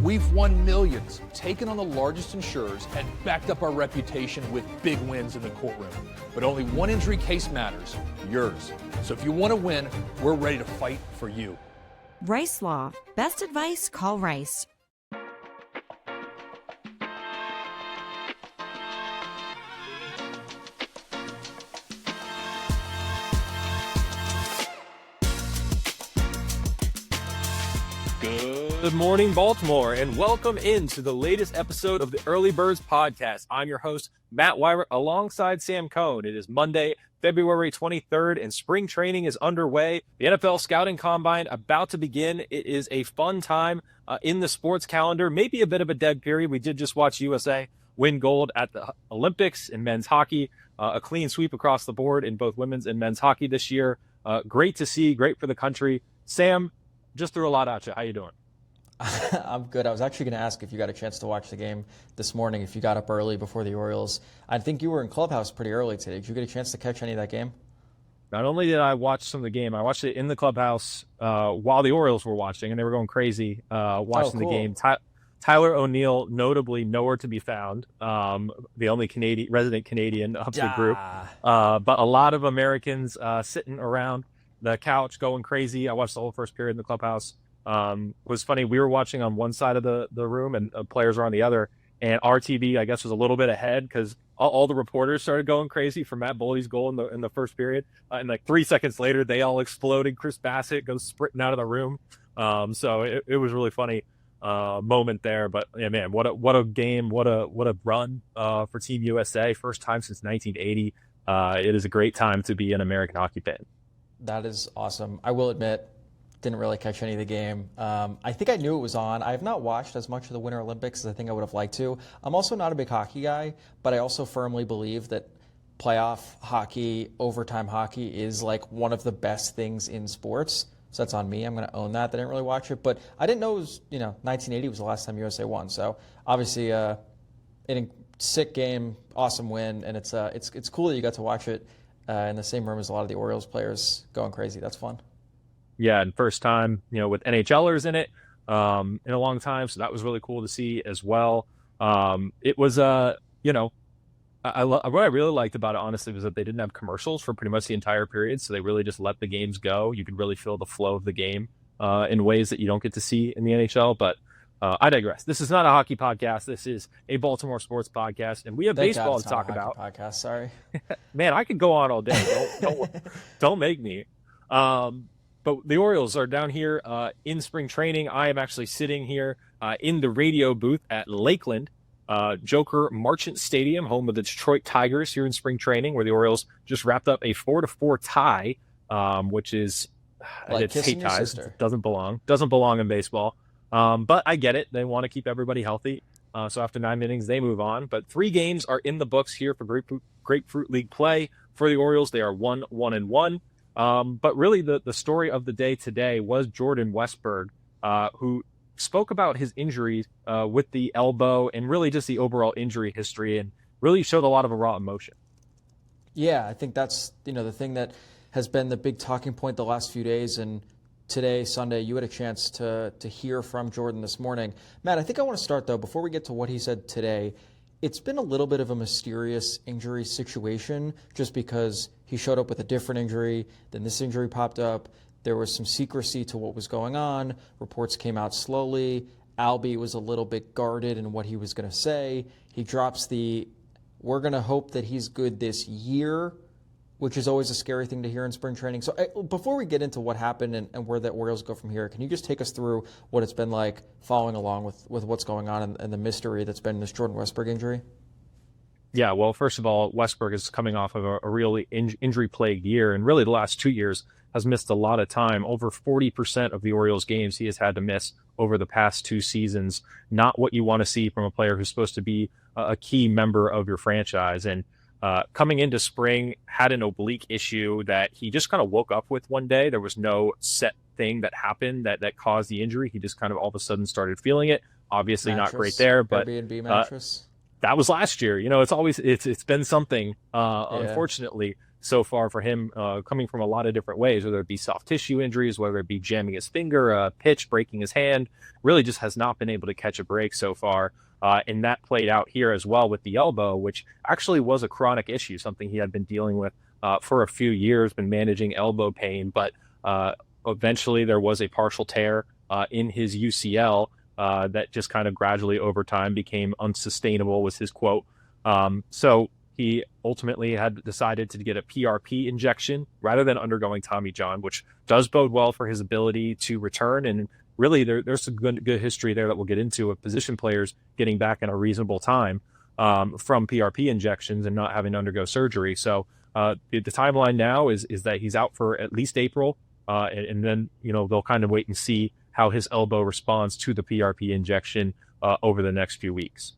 We've won millions, taken on the largest insurers, and backed up our reputation with big wins in the courtroom. But only one injury case matters, yours. So if you want to win, we're ready to fight for you. Rice Law. Best advice, call Rice. Good morning, Baltimore, and welcome into the latest episode of the Early Birds podcast. I'm your host, Matt Weyrich, alongside Sam Cohn. It is Monday, February 23rd, and spring training is underway. The NFL Scouting Combine about to begin. It is a fun time in the sports calendar, maybe a bit of a dead period. We did just watch USA win gold at the Olympics in men's hockey, a clean sweep across the board in both women's and men's hockey this year. Great to see, great for the country. Sam, just threw a lot at you. How you doing? I'm good. I was actually going to ask if you got a chance to watch the game this morning, if you got up early before the Orioles. I think you were in Clubhouse pretty early today. Did you get a chance to catch any of that game? Not only did I watch some of the game, I watched it in the Clubhouse while the Orioles were watching, and they were going crazy watching the game. Tyler O'Neill, notably nowhere to be found, the only resident Canadian of the group. But a lot of Americans sitting around the couch going crazy. I watched the whole first period in the Clubhouse. It was funny. We were watching on one side of the room and players were on the other. And our TV, I guess, was a little bit ahead because all the reporters started going crazy for Matt Boldy's goal in the first period. And like 3 seconds later, they all exploded. Chris Bassett goes sprinting out of the room. So it was really funny moment there. But yeah, man, what a game, what a run for Team USA. First time since 1980. It is a great time to be an American hockey fan. That is awesome. I will admit, didn't really catch any of the game. I think I knew it was on. I have not watched as much of the Winter Olympics as I think I would have liked to. I'm also not a big hockey guy, but I also firmly believe that playoff hockey, overtime hockey is like one of the best things in sports. So that's on me. I'm going to own that. I didn't really watch it, but I didn't know it was, 1980 was the last time USA won. So obviously, a sick game, awesome win, and it's cool that you got to watch it in the same room as a lot of the Orioles players going crazy. That's fun. Yeah, and first time, with NHLers in it in a long time. So that was really cool to see as well. It was, what I really liked about it, honestly, was that they didn't have commercials for pretty much the entire period. So they really just let the games go. You could really feel the flow of the game in ways that you don't get to see in the NHL. But I digress. This is not a hockey podcast. This is a Baltimore sports podcast, and we have baseball to talk about. Podcast, sorry. Man, I could go on all day. Don't make me. But the Orioles are down here in spring training. I am actually sitting here in the radio booth at Lakeland, Joker Marchant Stadium, home of the Detroit Tigers here in spring training, where the Orioles just wrapped up a 4-4 tie, which is like hate ties. It doesn't belong in baseball. But I get it. They want to keep everybody healthy. So after 9 innings, they move on. But 3 games are in the books here for Grapefruit League play for the Orioles. They are 1-1-1. But really the story of the day today was Jordan Westburg, who spoke about his injuries with the elbow and really just the overall injury history and really showed a lot of raw emotion. Yeah, I think that's, the thing that has been the big talking point the last few days. And today, Sunday, you had a chance to hear from Jordan this morning. Matt, I think I want to start, though, before we get to what he said today. It's been a little bit of a mysterious injury situation just because he showed up with a different injury, then this injury popped up. There was some secrecy to what was going on. Reports came out slowly. Albie was a little bit guarded in what he was going to say. He drops we're going to hope that he's good this year, which is always a scary thing to hear in spring training. So before we get into what happened and where the Orioles go from here, can you just take us through what it's been like following along with what's going on and the mystery that's been this Jordan Westburg injury? Yeah, well, first of all, Westburg is coming off of a really injury-plagued year, and really the last 2 years has missed a lot of time. Over 40% of the Orioles games he has had to miss over the past 2 seasons. Not what you want to see from a player who's supposed to be a key member of your franchise. And coming into spring, had an oblique issue that he just kind of woke up with one day. There was no set thing that happened that caused the injury. He just kind of all of a sudden started feeling it. Obviously not great there, but Airbnb mattress. That was last year. It's been something, unfortunately. so far for him, coming from a lot of different ways, whether it be soft tissue injuries, whether it be jamming his finger, pitch, breaking his hand, really just has not been able to catch a break so far. And that played out here as well with the elbow, which actually was a chronic issue, something he had been dealing with for a few years, been managing elbow pain, but eventually there was a partial tear in his UCL that just kind of gradually over time became unsustainable, was his quote. So he ultimately had decided to get a PRP injection rather than undergoing Tommy John, which does bode well for his ability to return. And really, there's some good history there that we'll get into of position players getting back in a reasonable time from PRP injections and not having to undergo surgery. So the timeline now is that he's out for at least April, and then they'll kind of wait and see how his elbow responds to the PRP injection over the next few weeks.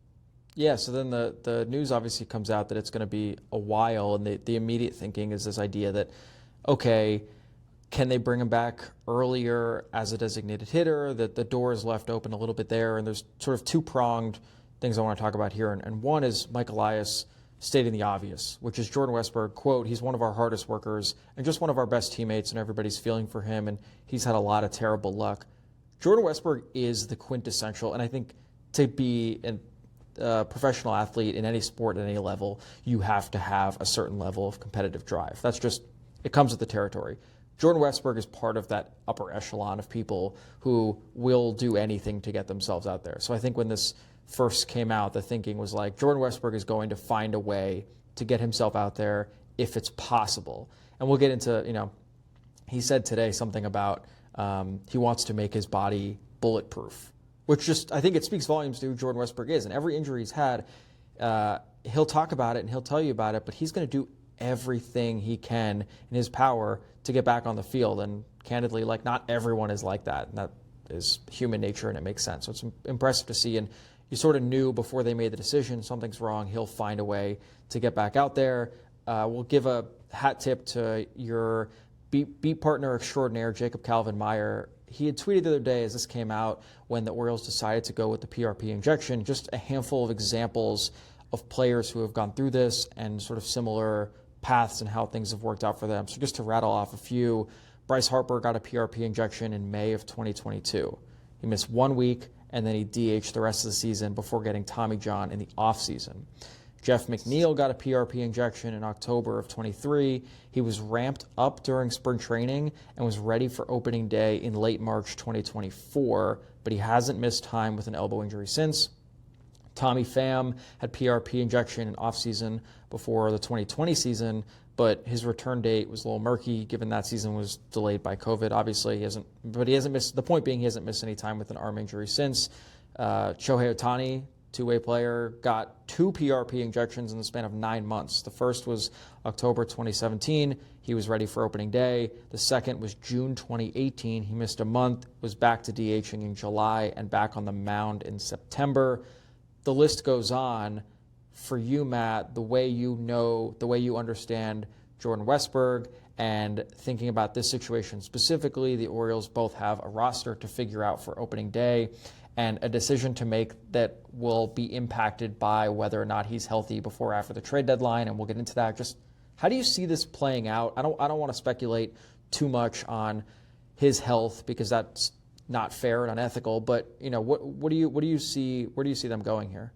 Yeah, so then the news obviously comes out that it's going to be a while, and the immediate thinking is this idea that, okay, can they bring him back earlier as a designated hitter, that the door is left open a little bit there, and there's sort of two-pronged things I want to talk about here, and one is Mike Elias stating the obvious, which is Jordan Westburg, quote, he's one of our hardest workers and just one of our best teammates, and everybody's feeling for him, and he's had a lot of terrible luck. Jordan Westburg is the quintessential, and I think to be a professional athlete in any sport at any level, you have to have a certain level of competitive drive. That's just, it comes with the territory. Jordan Westburg is part of that upper echelon of people who will do anything to get themselves out there. So I think when this first came out, the thinking was like, Jordan Westburg is going to find a way to get himself out there if it's possible. And we'll get into, he said today something about he wants to make his body bulletproof, which just, I think it speaks volumes to who Jordan Westburg is. And every injury he's had, he'll talk about it and he'll tell you about it, but he's going to do everything he can in his power to get back on the field. And candidly, not everyone is like that. And that is human nature, and it makes sense. So it's impressive to see. And you sort of knew before they made the decision, something's wrong. He'll find a way to get back out there. We'll give a hat tip to your beat partner extraordinaire, Jacob Calvin-Meyer. He had tweeted the other day as this came out when the Orioles decided to go with the PRP injection, just a handful of examples of players who have gone through this and sort of similar paths and how things have worked out for them. So just to rattle off a few, Bryce Harper got a PRP injection in May of 2022. He missed 1 week, and then he DH'd the rest of the season before getting Tommy John in the offseason. Jeff McNeil got a PRP injection in October of 23. He was ramped up during spring training and was ready for opening day in late March 2024, but he hasn't missed time with an elbow injury since. Tommy Pham had PRP injection in offseason before the 2020 season, but his return date was a little murky given that season was delayed by COVID. Obviously, he hasn't missed, the point being he hasn't missed any time with an arm injury since. Shohei Ohtani, two-way player, got 2 PRP injections in the span of 9 months. The first was October 2017. He was ready for opening day. The second was June 2018. He missed a month, was back to DHing in July, and back on the mound in September. The list goes on. For you, Matt, the way you understand Jordan Westburg and thinking about this situation specifically, the Orioles both have a roster to figure out for opening day and a decision to make that will be impacted by whether or not he's healthy before or after the trade deadline, and we'll get into that. Just how do you see this playing out? I don't want to speculate too much on his health because that's not fair and unethical, but what do you see, where do you see them going here?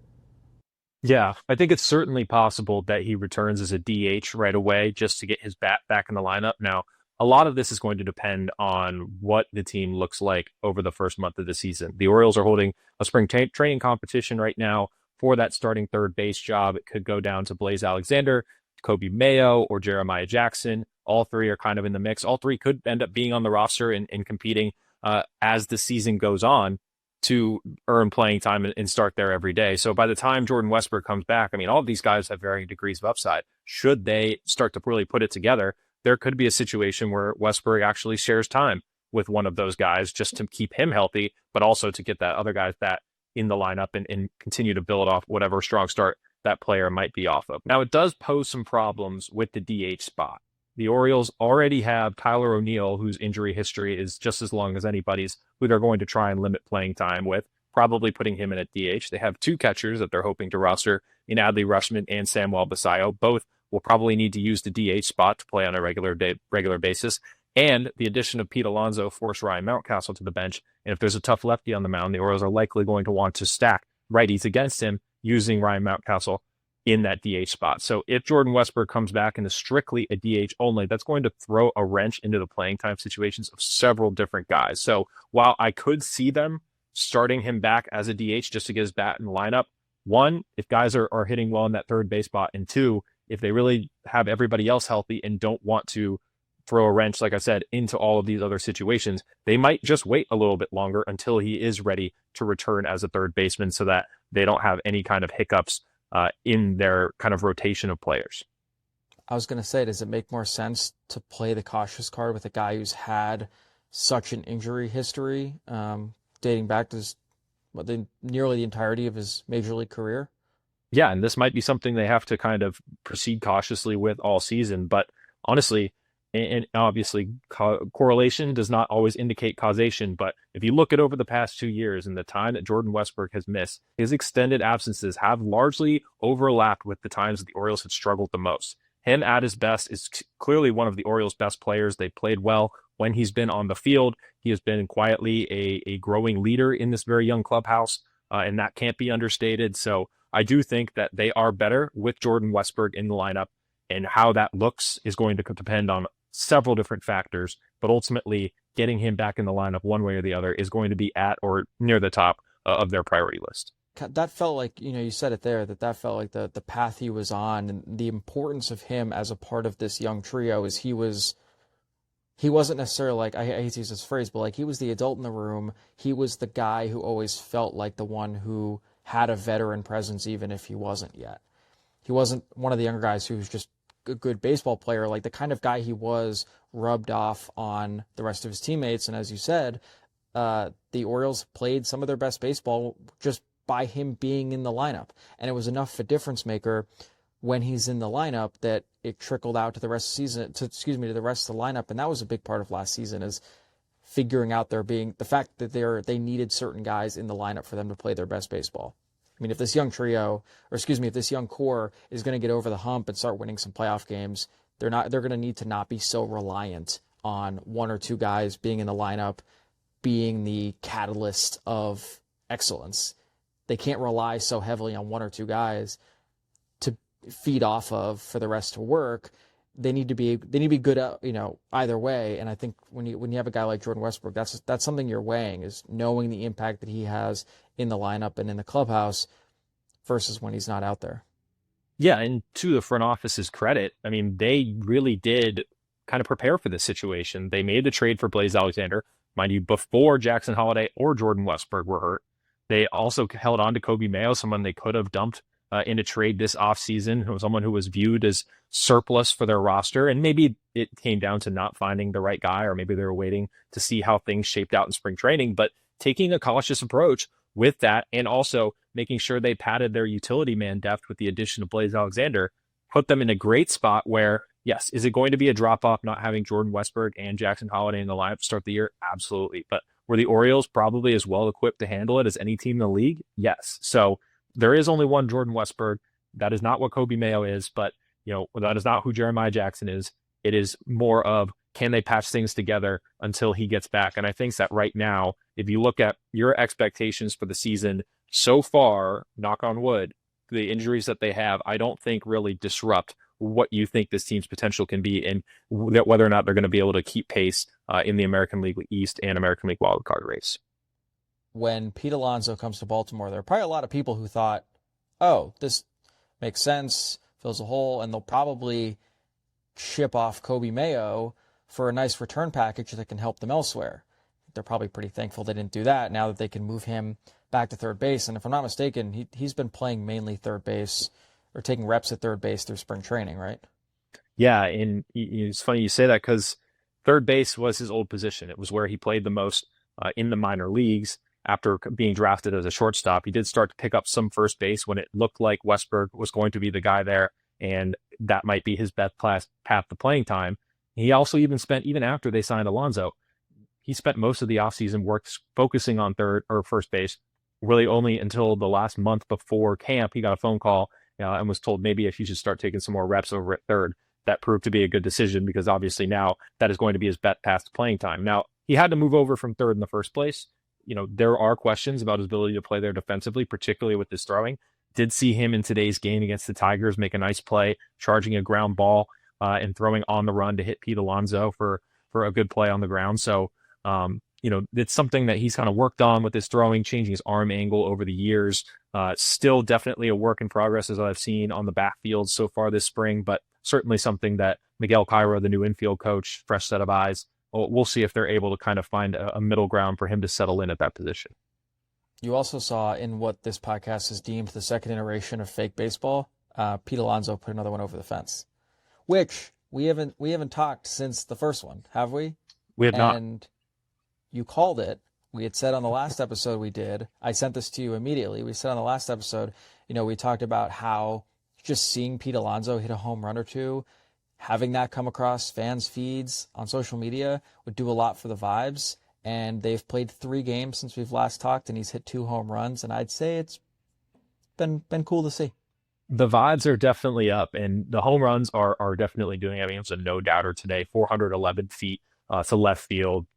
Yeah, I think it's certainly possible that he returns as a DH right away just to get his bat back in the lineup. Now, a lot of this is going to depend on what the team looks like over the first month of the season. The Orioles are holding a spring training competition right now for that starting third base job. It could go down to Blaze Alexander, Kobe Mayo, or Jeremiah Jackson. All three are kind of in the mix. All three could end up being on the roster and competing as the season goes on to earn playing time and start there every day. So by the time Jordan Westburg comes back, I mean, all of these guys have varying degrees of upside. Should they start to really put it together, there could be a situation where Westburg actually shares time with one of those guys just to keep him healthy, but also to get that other guy's bat in the lineup and continue to build off whatever strong start that player might be off of. Now, it does pose some problems with the DH spot. The Orioles already have Tyler O'Neill, whose injury history is just as long as anybody's, who they're going to try and limit playing time with, probably putting him in at DH. They have 2 catchers that they're hoping to roster in Adley Rutschman and Samuel Basallo, both will probably need to use the DH spot to play on a regular basis. And the addition of Pete Alonso forced Ryan Mountcastle to the bench. And if there's a tough lefty on the mound, the Orioles are likely going to want to stack righties against him using Ryan Mountcastle in that DH spot. So if Jordan Westburg comes back and is strictly a DH only, that's going to throw a wrench into the playing time situations of several different guys. So while I could see them starting him back as a DH just to get his bat in the lineup, one, if guys are hitting well in that third base spot, and two, if they really have everybody else healthy and don't want to throw a wrench, like I said, into all of these other situations, they might just wait a little bit longer until he is ready to return as a third baseman so that they don't have any kind of hiccups in their kind of rotation of players. I was going to say, does it make more sense to play the cautious card with a guy who's had such an injury history dating back to nearly the entirety of his major league career? Yeah, and this might be something they have to kind of proceed cautiously with all season. But honestly, and obviously correlation does not always indicate causation, but if you look at over the past 2 years and the time that Jordan Westburg has missed, his extended absences have largely overlapped with the times that the Orioles had struggled the most. Him at his best is clearly one of the Orioles' best players. They played well when he's been on the field. He has been quietly a growing leader in this very young clubhouse, and that can't be understated. So I do think that they are better with Jordan Westburg in the lineup, and how that looks is going to depend on several different factors, but ultimately getting him back in the lineup one way or the other is going to be at or near the top of their priority list. That felt like, you said it there, that felt like the path he was on, and the importance of him as a part of this young trio is he wasn't necessarily like, I hate to use this phrase, but like he was the adult in the room. He was the guy who always felt like the one who had a veteran presence, even if he wasn't yet. He wasn't one of the younger guys who was just a good baseball player. Like the kind of guy he was rubbed off on the rest of his teammates. And as you said, the Orioles played some of their best baseball just by him being in the lineup. And it was enough of a difference maker when he's in the lineup that it trickled out to the rest of the season, to the rest of the lineup. And that was a big part of last season, is figuring out the fact that they needed certain guys in the lineup for them to play their best baseball. I mean, if this young if this young core is going to get over the hump and start winning some playoff games, they're going to need to not be so reliant on one or two guys being in the lineup, being the catalyst of excellence. They can't rely so heavily on one or two guys to feed off of for the rest to work. They need to be good at, either way. And I think when you have a guy like Jordan Westburg, that's something you're weighing, is knowing the impact that he has in the lineup and in the clubhouse versus when he's not out there. Yeah, and to the front office's credit, I mean, they really did kind of prepare for this situation. They made the trade for Blaze Alexander, mind you, before Jackson Holliday or Jordan Westburg were hurt. They also held on to Kobe Mayo, someone they could have dumped in a trade this offseason, someone who was viewed as surplus for their roster. And maybe it came down to not finding the right guy, or maybe they were waiting to see how things shaped out in spring training. But taking a cautious approach with that, and also making sure they padded their utility man depth with the addition of Blaze Alexander, put them in a great spot where, yes, is it going to be a drop-off not having Jordan Westburg and Jackson Holliday in the lineup to start the year? Absolutely. But were the Orioles probably as well equipped to handle it as any team in the league? Yes. So there is only one Jordan Westburg. That is not what Kobe Mayo is, but that is not who Jeremiah Jackson is. It is more of, can they patch things together until he gets back? And I think that right now, if you look at your expectations for the season so far, knock on wood, the injuries that they have, I don't think really disrupt what you think this team's potential can be, and whether or not they're going to be able to keep pace in the American League East and American League wildcard race. When Pete Alonso comes to Baltimore, there are probably a lot of people who thought, oh, this makes sense, fills a hole, and they'll probably ship off Kobe Mayo for a nice return package that can help them elsewhere. They're probably pretty thankful they didn't do that, now that they can move him back to third base. And if I'm not mistaken, he's been playing mainly third base, or taking reps at third base through spring training, right? Yeah, and it's funny you say that, because third base was his old position. It was where he played the most in the minor leagues. After being drafted as a shortstop, he did start to pick up some first base when it looked like Westburg was going to be the guy there, and that might be his best path to playing time. He also even after they signed Alonso, he spent most of the offseason focusing on third or first base. Really only until the last month before camp, he got a phone call and was told maybe if he should start taking some more reps over at third. That proved to be a good decision because obviously now that is going to be his bet path to playing time. Now, he had to move over from third in the first place. There are questions about his ability to play there defensively, particularly with his throwing. Did see him in today's game against the Tigers make a nice play, charging a ground ball and throwing on the run to hit Pete Alonso for a good play on the ground. So, it's something that he's kind of worked on with his throwing, changing his arm angle over the years. Still definitely a work in progress as I've seen on the backfield so far this spring, but certainly something that Miguel Cairo, the new infield coach, fresh set of eyes, we'll see if they're able to kind of find a middle ground for him to settle in at that position. You also saw in what this podcast has deemed the second iteration of fake baseball, Pete Alonso put another one over the fence, which we haven't talked since the first one, have we? We have not. And you called it. We had said on the last episode we did, I sent this to you immediately. We said on the last episode, we talked about how just seeing Pete Alonso hit a home run or two, having that come across fans' feeds on social media would do a lot for the vibes. And they've played 3 games since we've last talked, and he's hit 2 home runs. And I'd say it's been cool to see. The vibes are definitely up, and the home runs are definitely doing it. I mean, it was a no-doubter today, 411 feet to left field.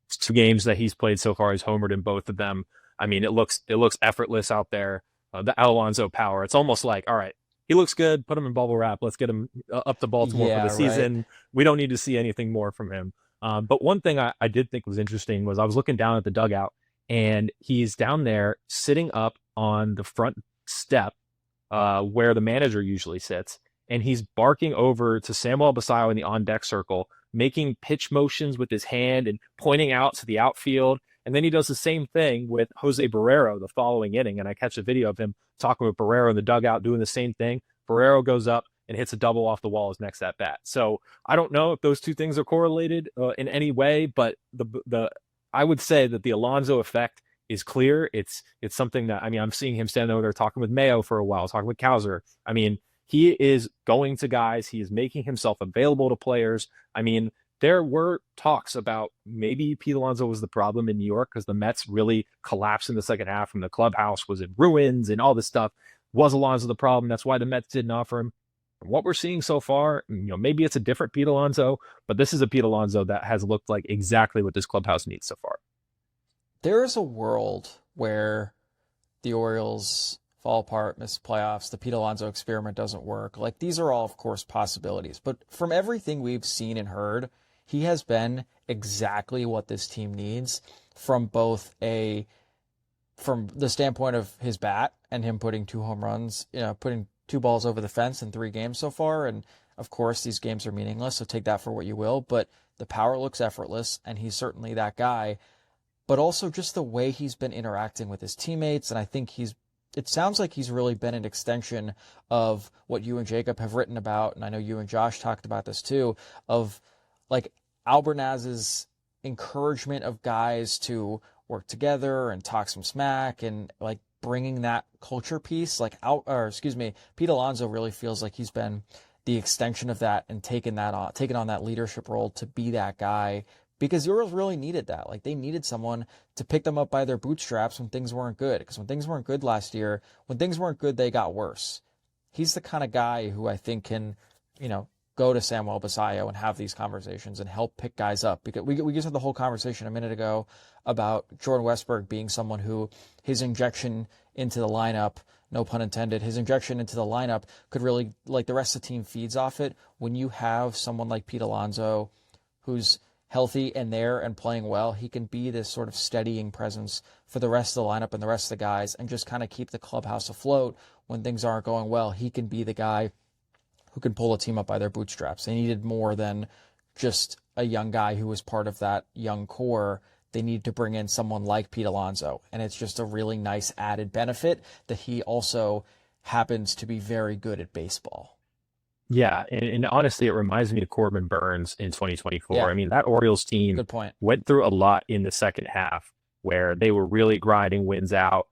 2 games that he's played so far, he's homered in both of them. I mean, it looks effortless out there. The Alonso power. It's almost like, all right, he looks good. Put him in bubble wrap. Let's get him up to Baltimore for the season. Right. We don't need to see anything more from him. But one thing I did think was interesting was I was looking down at the dugout, and he's down there sitting up on the front step where the manager usually sits, and he's barking over to Samuel Basayo in the on-deck circle, making pitch motions with his hand and pointing out to the outfield. And then he does the same thing with Jose Barrero the following inning, and I catch a video of him talking with Barrero in the dugout doing the same thing. Barrero goes up and hits a double off the wall his next at bat. So I don't know if those two things are correlated in any way, but I would say that the Alonso effect is clear. It's something that, I mean, I'm seeing him standing over there talking with Mayo for a while, talking with Cowser. I mean, he is going to guys. He is making himself available to players. I mean, there were talks about maybe Pete Alonso was the problem in New York because the Mets really collapsed in the second half and the clubhouse was in ruins and all this stuff. Was Alonso the problem? That's why the Mets didn't offer him. What we're seeing so far, maybe it's a different Pete Alonso, but this is a Pete Alonso that has looked like exactly what this clubhouse needs so far. There is a world where the Orioles fall apart, miss playoffs, the Pete Alonso experiment doesn't work. Like, these are all, of course, possibilities. But from everything we've seen and heard, he has been exactly what this team needs from the standpoint of his bat and him putting 2 home runs, putting 2 balls over the fence in 3 games so far. And of course, these games are meaningless, so take that for what you will. But the power looks effortless, and he's certainly that guy. But also just the way he's been interacting with his teammates. And I think it sounds like he's really been an extension of what you and Jacob have written about. And I know you and Josh talked about this too, of like Albernaz's encouragement of guys to work together and talk some smack and like bringing that culture piece Pete Alonso really feels like he's been the extension of that and taken on that leadership role to be that guy, because the Orioles really needed that. Like, they needed someone to pick them up by their bootstraps when things weren't good. Because when things weren't good last year, when things weren't good, they got worse. He's the kind of guy who I think can, go to Samuel Basayo and have these conversations and help pick guys up. Because we just had the whole conversation a minute ago about Jordan Westburg being someone who his injection into the lineup, no pun intended, his injection into the lineup could really, like, the rest of the team feeds off it. When you have someone like Pete Alonso who's healthy and there and playing well, he can be this sort of steadying presence for the rest of the lineup and the rest of the guys and just kind of keep the clubhouse afloat when things aren't going well. He can be the guy who can pull a team up by their bootstraps. They needed more than just a young guy who was part of that young core. They need to bring in someone like Pete Alonso, and it's just a really nice added benefit that he also happens to be very good at baseball. Yeah, and honestly, it reminds me of Corbin Burns in 2024. Yeah. I mean, that Orioles team Good point. went through a lot in the second half where they were really grinding wins out,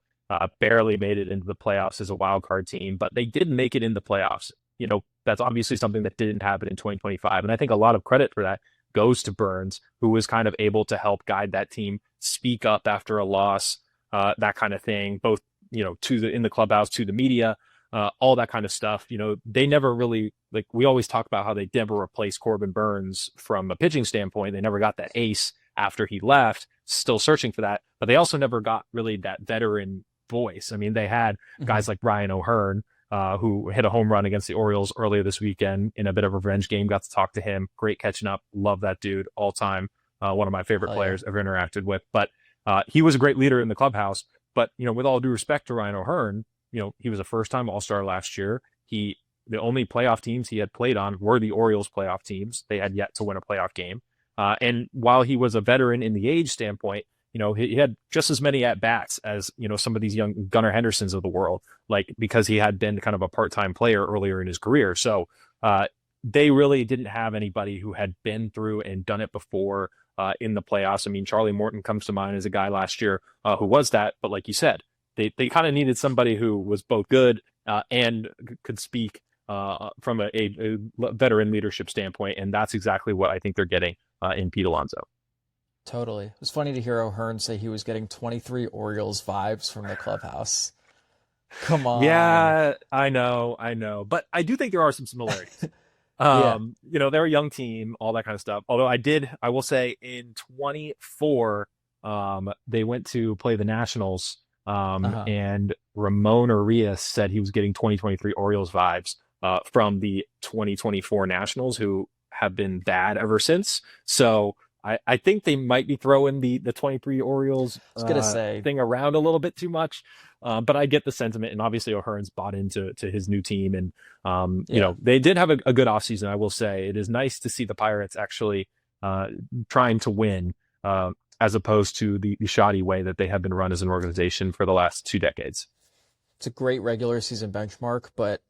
barely made it into the playoffs as a wild card team, but they did make it in the playoffs. That's obviously something that didn't happen in 2025. And I think a lot of credit for that goes to Burns, who was kind of able to help guide that team, speak up after a loss, that kind of thing, both, in the clubhouse, to the media. all that kind of stuff. They never really, like, we always talk about how they never replaced Corbin Burns from a pitching standpoint. They never got that ace after he left, still searching for that, but they also never got really that veteran voice. I mean, they had guys like Ryan O'Hearn, who hit a home run against the Orioles earlier this weekend in a bit of a revenge game. Got to talk to him. Great catching up. Love that dude. All time. One of my favorite players ever interacted with. But he was a great leader in the clubhouse. But, with all due respect to Ryan O'Hearn, he was a first-time All-Star last year. The only playoff teams he had played on were the Orioles playoff teams. They had yet to win a playoff game. And while he was a veteran in the age standpoint, he had just as many at-bats as, some of these young Gunnar Hendersons of the world, because he had been kind of a part-time player earlier in his career. So they really didn't have anybody who had been through and done it before in the playoffs. I mean, Charlie Morton comes to mind as a guy last year who was that. But like you said, they kind of needed somebody who was both good and could speak from a veteran leadership standpoint. And that's exactly what I think they're getting in Pete Alonso. Totally. It was funny to hear O'Hearn say he was getting 23 Orioles vibes from the clubhouse. Come on. Yeah, I know. But I do think there are some similarities. They're a young team, all that kind of stuff. Although I will say in 24, they went to play the Nationals, and Ramon Arias said he was getting 2023 Orioles vibes from the 2024 Nationals, who have been bad ever since. So I think they might be throwing the 23 Orioles thing around a little bit too much. But I get the sentiment, and obviously O'Hearn's bought into his new team. And, they did have a good offseason, I will say. It is nice to see the Pirates actually trying to win as opposed to the shoddy way that they have been run as an organization for the last 2 decades. It's a great regular season benchmark, but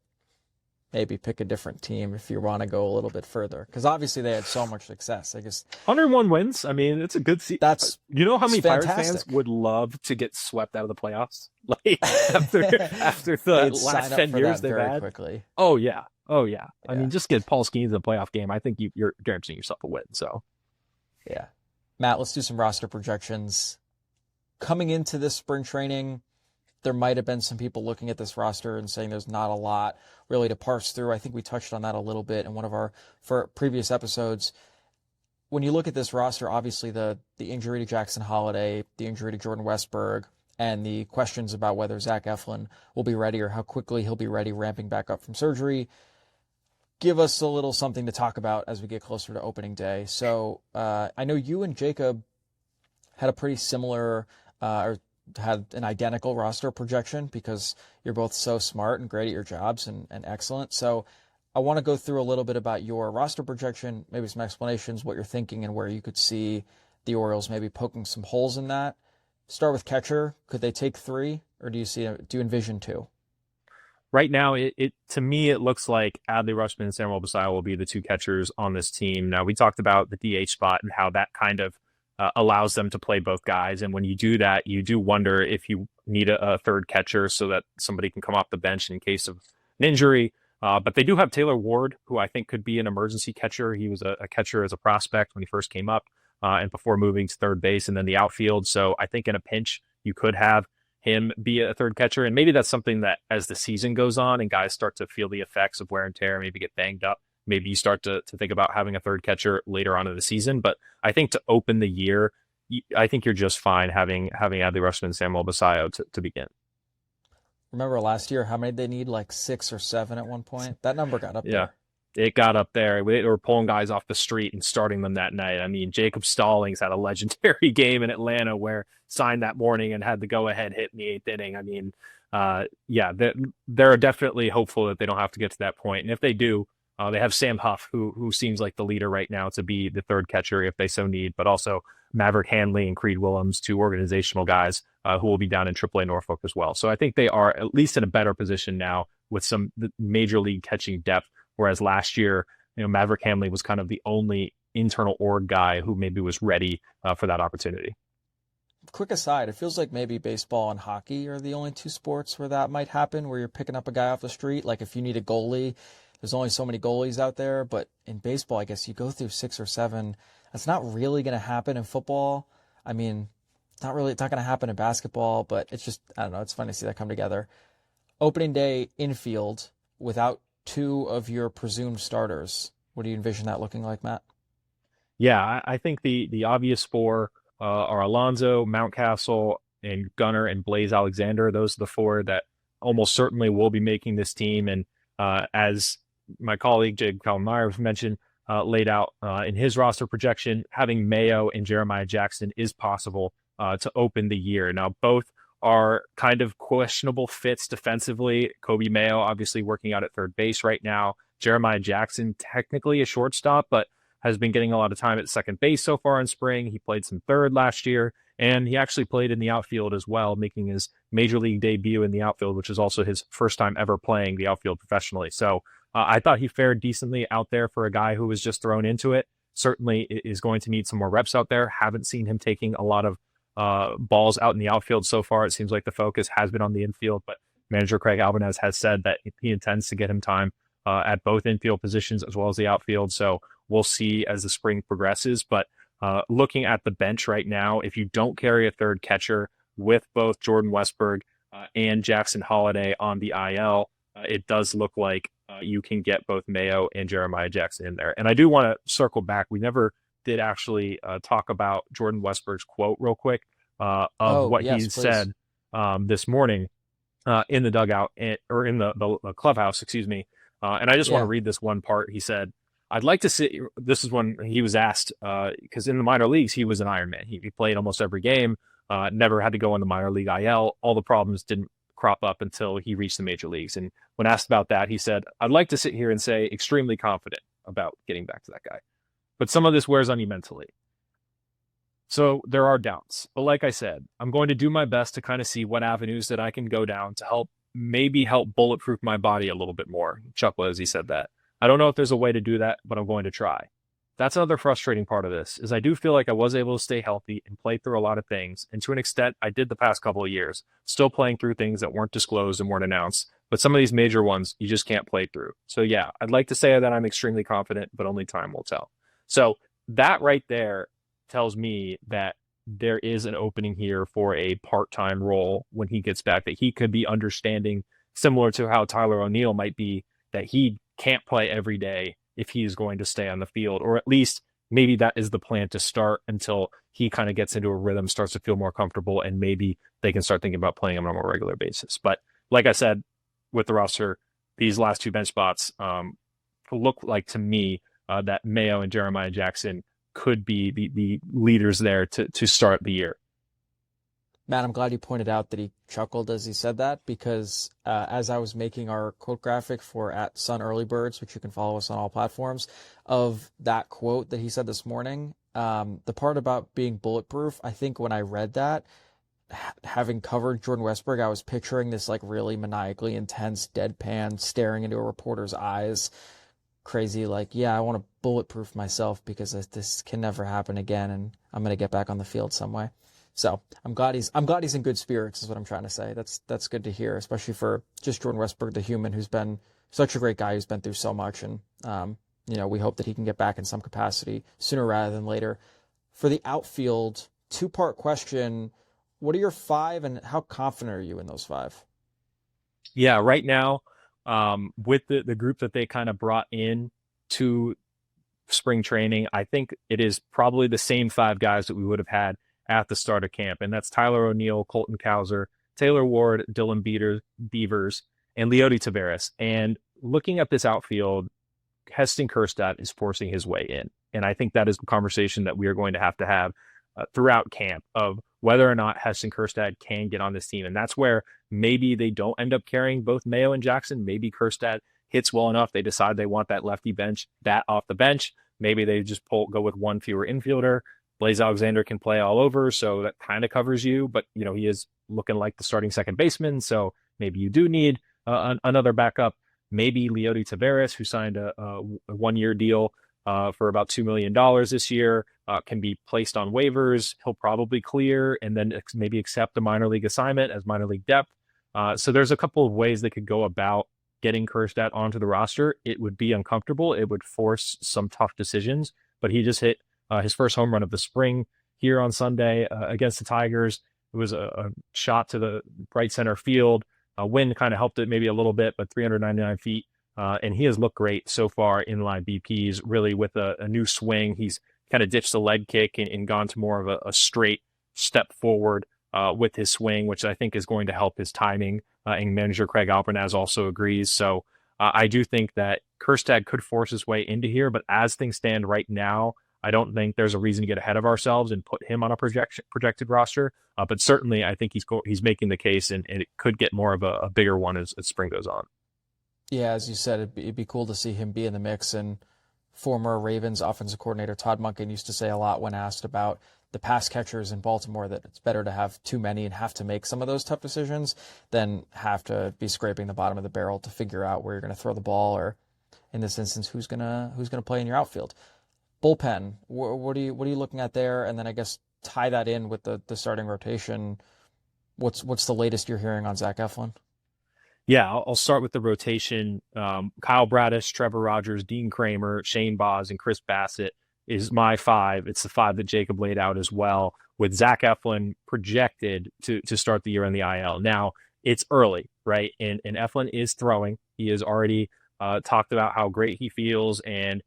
maybe pick a different team if you want to go a little bit further. Because obviously they had so much success. I guess 101 wins. I mean, it's a good season. How many Pirates fans would love to get swept out of the playoffs? After the last 10 years they've had. Quickly. Oh yeah. I mean, just get Paul Skeens in a playoff game. I think you're guaranteeing yourself a win. So, yeah. Matt, let's do some roster projections. Coming into this spring training, there might have been some people looking at this roster and saying there's not a lot really to parse through. I think we touched on that a little bit in one of our previous episodes. When you look at this roster, obviously the injury to Jackson Holliday, the injury to Jordan Westburg, and the questions about whether Zach Eflin will be ready or how quickly he'll be ready ramping back up from surgery, give us a little something to talk about as we get closer to opening day. So I know you and Jacob had a pretty similar or had an identical roster projection because you're both so smart and great at your jobs and excellent. So I want to go through a little bit about your roster projection, maybe some explanations, what you're thinking, and where you could see the Orioles maybe poking some holes in that. Start with catcher. Could they take 3, or do you envision 2? Right now, to me, it looks like Adley Rutschman and Samuel Basallo will be the 2 catchers on this team. Now, we talked about the DH spot and how that kind of allows them to play both guys. And when you do that, you do wonder if you need a third catcher so that somebody can come off the bench in case of an injury. But they do have Taylor Ward, who I think could be an emergency catcher. He was a catcher as a prospect when he first came up and before moving to third base and then the outfield. So I think in a pinch, you could have him be a third catcher. And maybe that's something that as the season goes on and guys start to feel the effects of wear and tear, maybe get banged up, maybe you start to think about having a third catcher later on in the season. But I think to open the year, I think you're just fine having Adley Rutschman and Samuel Basallo to begin. Remember last year, how many did they need? Like 6 or 7 at one point? That number got up there. Yeah, it got up there. They were pulling guys off the street and starting them that night. I mean, Jacob Stallings had a legendary game in Atlanta where signed that morning and had the go-ahead hit in the 8th inning. I mean, they're definitely hopeful that they don't have to get to that point. And if they do, they have Sam Huff, who seems like the leader right now to be the third catcher if they so need, but also Maverick Hanley and Creed Willems, 2 organizational guys who will be down in AAA Norfolk as well. So I think they are at least in a better position now with some major league catching depth, whereas last year, Maverick Hanley was kind of the only internal org guy who maybe was ready for that opportunity. Quick aside, it feels like maybe baseball and hockey are the only 2 sports where that might happen, where you're picking up a guy off the street. Like if you need a goalie, there's only so many goalies out there, but in baseball, I guess you go through 6 or 7. That's not really going to happen in football. I mean, it's not going to happen in basketball, but it's just, I don't know, it's fun to see that come together. opening day infield without two of your presumed starters. What do you envision that looking like, Matt? Yeah, I think the obvious four are Alonso, Mountcastle, and Gunnar and Blaze Alexander. Those are the four that almost certainly will be making this team. And as my colleague Jake Calmeyer mentioned, laid out in his roster projection, having Mayo and Jeremiah Jackson is possible to open the year. Now, both are kind of questionable fits defensively. Kobe Mayo obviously working out at third base right now. Jeremiah Jackson, technically a shortstop, but has been getting a lot of time at second base so far in spring. He played some third last year, and he actually played in the outfield as well, making his major league debut in the outfield, which is also his first time ever playing the outfield professionally. So I thought he fared decently out there for a guy who was just thrown into it. Certainly is going to need some more reps out there. Haven't seen him taking a lot of balls out in the outfield so far. It seems like the focus has been on the infield, but manager Craig Albanez has said that he intends to get him time at both infield positions as well as the outfield. So we'll see as the spring progresses. But looking at the bench right now, if you don't carry a third catcher with both Jordan Westburg and Jackson Holiday on the IL, it does look like you can get both Mayo and Jeremiah Jackson in there. And I do want to circle back. We never did actually talk about Jordan Westburg's quote real quick of what he said this morning in the dugout or in the clubhouse, excuse me. And I just want to read this one part. He said, I'd like to see, this is when he was asked, because in the minor leagues, he was an Ironman. He played almost every game, never had to go in the minor league IL. All the problems didn't crop up until he reached the major leagues. And when asked about that, he said, I'd like to sit here and say extremely confident about getting back to that guy. But some of this wears on you mentally. So there are doubts. But like I said, I'm going to do my best to kind of see what avenues that I can go down to help bulletproof my body a little bit more. Chuckle as he said that. I don't know if there's a way to do that, but I'm going to try. That's another frustrating part of this, is I do feel like I was able to stay healthy and play through a lot of things. And to an extent, I did the past couple of years, still playing through things that weren't disclosed and weren't announced. But some of these major ones, you just can't play through. So yeah, I'd like to say that I'm extremely confident, but only time will tell. So that right there tells me that there is an opening here for a part-time role when he gets back, that he could be understanding, similar to how Tyler O'Neill might be, that he can't play every day if he is going to stay on the field, or at least maybe that is the plan to start until he kind of gets into a rhythm, starts to feel more comfortable, and maybe they can start thinking about playing him on a more regular basis. But like I said, with the roster, these last two bench spots look like to me that Mayo and Jeremiah Jackson could be the leaders there to start the year. Matt, I'm glad you pointed out that he chuckled as he said that, because as I was making our quote graphic for @SunEarlyBirds, which you can follow us on all platforms, of that quote that he said this morning, the part about being bulletproof, I think when I read that, having covered Jordan Westburg, I was picturing this like really maniacally intense deadpan staring into a reporter's eyes, crazy, like, yeah, I want to bulletproof myself because this can never happen again, and I'm going to get back on the field some way. So I'm glad he's in good spirits, is what I'm trying to say. That's good to hear, especially for just Jordan Westburg, the human, who's been such a great guy, who's been through so much, and we hope that he can get back in some capacity sooner rather than later. For the outfield, two-part question: what are your five, and how confident are you in those five? Yeah, right now, with the group that they kind of brought in to spring training, I think it is probably the same five guys that we would have had at the start of camp. And that's Tyler O'Neill, Colton Cowser, Taylor Ward, Dylan Beavers, and Leody Taveras. And looking at this outfield, Heston Kjerstad is forcing his way in. And I think that is the conversation that we are going to have throughout camp, of whether or not Heston Kjerstad can get on this team. And that's where maybe they don't end up carrying both Mayo and Jackson. Maybe Kjerstad hits well enough. They decide they want that lefty bench, bat off the bench. Maybe they just go with one fewer infielder. Blaze Alexander can play all over, so that kind of covers you. But, he is looking like the starting second baseman, so maybe you do need another backup. Maybe Leody Taveras, who signed a one-year deal for about $2 million this year, can be placed on waivers. He'll probably clear and then maybe accept a minor league assignment as minor league depth. So there's a couple of ways they could go about getting Kjerstad onto the roster. It would be uncomfortable. It would force some tough decisions, but he just hit his first home run of the spring here on Sunday against the Tigers. It was a shot to the right center field. Wind kind of helped it maybe a little bit, but 399 feet. And he has looked great so far in line BPs, really with a new swing. He's kind of ditched the leg kick and gone to more of a straight step forward with his swing, which I think is going to help his timing. And manager Craig Alpernaz also agrees. So I do think that Kjerstad could force his way into here, but as things stand right now, I don't think there's a reason to get ahead of ourselves and put him on a projected roster. But certainly, I think he's making the case, and it could get more of a bigger one as spring goes on. Yeah, as you said, it'd be cool to see him be in the mix. And former Ravens offensive coordinator Todd Monken used to say a lot when asked about the pass catchers in Baltimore that it's better to have too many and have to make some of those tough decisions than have to be scraping the bottom of the barrel to figure out where you're going to throw the ball, or in this instance, who's gonna play in your outfield. Bullpen, what are you looking at there? And then I guess tie that in with the starting rotation. What's the latest you're hearing on Zach Eflin? Yeah, I'll start with the rotation. Kyle Bradish, Trevor Rogers, Dean Kramer, Shane Baz, and Chris Bassett is my five. It's the five that Jacob laid out as well, with Zach Eflin projected to start the year in the IL. Now, it's early, right? And Eflin is throwing. He has already talked about how great he feels and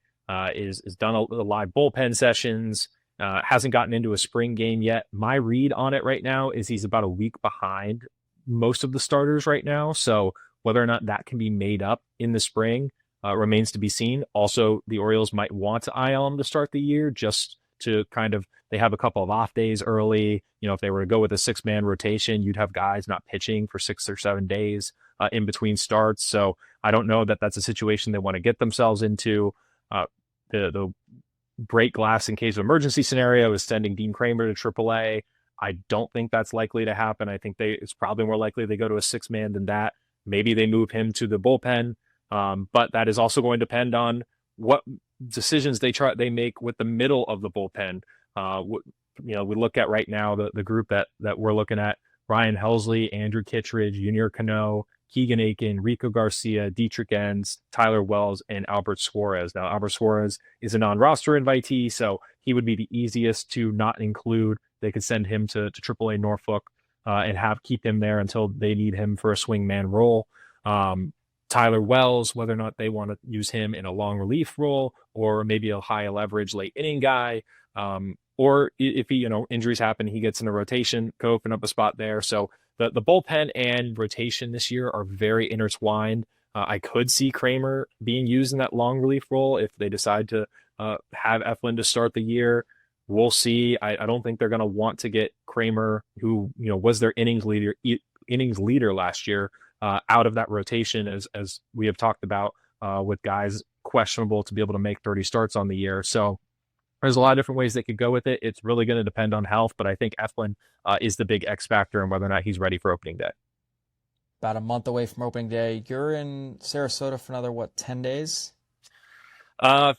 is done a live bullpen sessions, hasn't gotten into a spring game yet. My read on it right now is he's about a week behind most of the starters right now. So whether or not that can be made up in the spring remains to be seen. Also, the Orioles might want to IL him to start the year just to they have a couple of off days early. If they were to go with a 6-man rotation, you'd have guys not pitching for 6 or 7 days in between starts. So I don't know that that's a situation they want to get themselves into. The break glass in case of emergency scenario is sending Dean Kramer to AAA. I don't think that's likely to happen. I think it's probably more likely they go to a 6-man than that. Maybe they move him to the bullpen, but that is also going to depend on what decisions they make with the middle of the bullpen. We look at right now the group that we're looking at: Ryan Helsley, Andrew Kittredge, Junior Cano, Keegan Aiken, Rico Garcia, Dietrich Enns, Tyler Wells, and Albert Suarez. Now, Albert Suarez is a non-roster invitee, so he would be the easiest to not include. They could send him to AAA Norfolk and keep him there until they need him for a swingman role. Tyler Wells, whether or not they want to use him in a long relief role or maybe a high leverage late inning guy, or if he, injuries happen, he gets in a rotation, could open up a spot there. So the bullpen and rotation this year are very intertwined. I could see Kramer being used in that long relief role if they decide to have Eflin to start the year. We'll see. I don't think they're going to want to get Kramer, who was their innings leader last year, out of that rotation, as we have talked about, with guys questionable to be able to make 30 starts on the year. So there's a lot of different ways they could go with it. It's really going to depend on health, but I think Eflin is the big X factor in whether or not he's ready for opening day. About a month away from opening day. You're in Sarasota for another, 10 days?